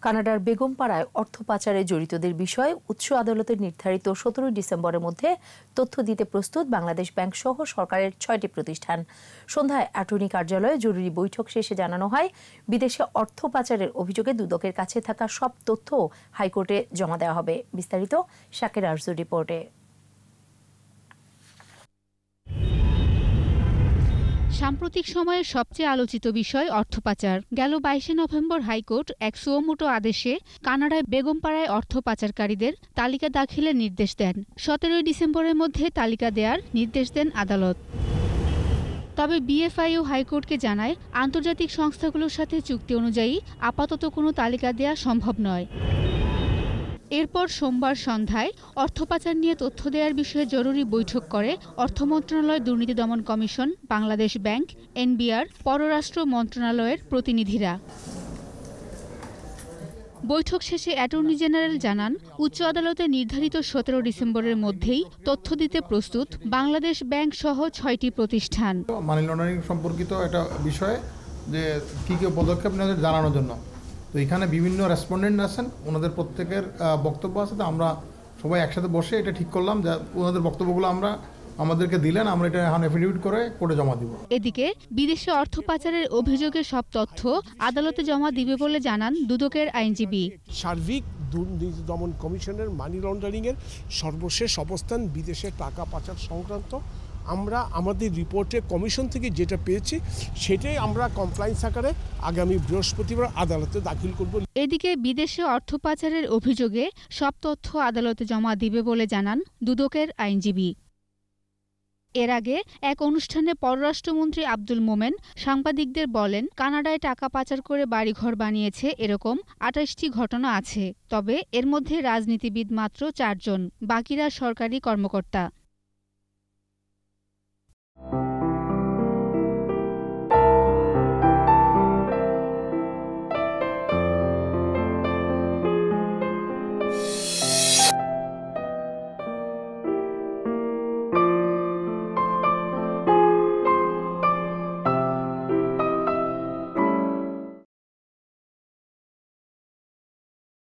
কানাডার বেগমপাড়ায় অর্থ পাচারে জড়িতদের বিষয়ে উচ্চ আদালতের নির্ধারিত 17 ডিসেম্বরের মধ্যে তথ্য দিতে প্রস্তুত বাংলাদেশ ব্যাংক সহ সরকারের 6টি প্রতিষ্ঠান। সন্ধ্যায় অ্যাটর্নি কার্যালয়ে জরুরি বৈঠক শেষে জানানো হয়, বিদেশে অর্থ পাচারের অভিযোগে দুদকের কাছে থাকা সব তথ্য হাইকোর্টে জমা দেওয়া হবে। বিস্তারিত শাকের আরজুর রিপোর্টে। সাম্প্রতিক সময়ে সবচেয়ে আলোচিত বিষয় অর্থ পাচার। গেল 22 নভেম্বর হাইকোর্ট এক সুমোটো আদেশে কানাডায় বেগমপাড়ায় অর্থ পাচারকারীদের তালিকা দাখিলের নির্দেশ দেন। 17 ডিসেম্বরের মধ্যে তালিকা দেওয়ার নির্দেশ দেন আদালত। তবে বিএফআইও হাইকোর্টকে জানায়, আন্তর্জাতিক সংস্থাগুলোর সাথে চুক্তি অনুযায়ী আপাতত কোনো তালিকা দেওয়া সম্ভব নয়। এরপর সোমবার সন্ধ্যায় অর্থ পাচার নিয়ে তথ্য দেওয়ার বিষয়ে জরুরি বৈঠক করে অর্থ মন্ত্রণালয়, দুর্নীতি দমন কমিশন, বাংলাদেশ ব্যাংক, এনবিআর, পররাষ্ট্র মন্ত্রণালয়ের প্রতিনিধিরা। বৈঠক শেষে অ্যাটর্নি জেনারেল জানান, উচ্চ আদালতে নির্ধারিত 17 ডিসেম্বরের মধ্যেই তথ্য দিতে প্রস্তুত বাংলাদেশ ব্যাংক সহ 6টি প্রতিষ্ঠান। মানি লন্ডারিং সম্পর্কিত একটা বিষয়ে যে কী কী পদক্ষেপ নেওয়া জানানোর জন্য তো এখানে বিভিন্ন রেসপন্ডেন্ট আছেন, ওনাদের প্রত্যেকের বক্তব্য আছে। তো আমরা সবাই একসাথে বসে এটা ঠিক করলাম যে ওনাদের বক্তব্যগুলো আমাদেরকে দিলেন, আমরা এটা এখন এফিডেভিট করে কোর্টে জমা দিব। এদিকে বিদেশে অর্থ পাচারের অভিযোগের সব তথ্য আদালতে জমা দিবে বলে জানান দুদকের আইনজীবী। সার্বিক দুর্নীতি দমন কমিশনের মানি লন্ডারিংয়ের সর্বশেষ অবস্থান, বিদেশে টাকা পাচার সংক্রান্ত আমরা আমাদের রিপোর্টে কমিশন থেকে যেটা পেয়েছি সেটাই আমরা কমপ্লায়েন্স আকারে আগামী বৃহস্পতিবার আদালতে দাখিল করব। এদিকে বিদেশে অর্থ পাচারের অভিযোগে সব তথ্য আদালতে জমা দিবে বলে জানান দুদকের আইনজীবী। এর আগে এক অনুষ্ঠানে পররাষ্ট্রমন্ত্রী আব্দুল মোমেন সাংবাদিকদের বলেন, কানাডায় টাকা পাচার করে বাড়িঘর বানিয়েছে এরকম 28টি ঘটনা আছে। তবে এর মধ্যে রাজনীতিবিদ মাত্র 4 জন, বাকিরা সরকারি কর্মকর্তা।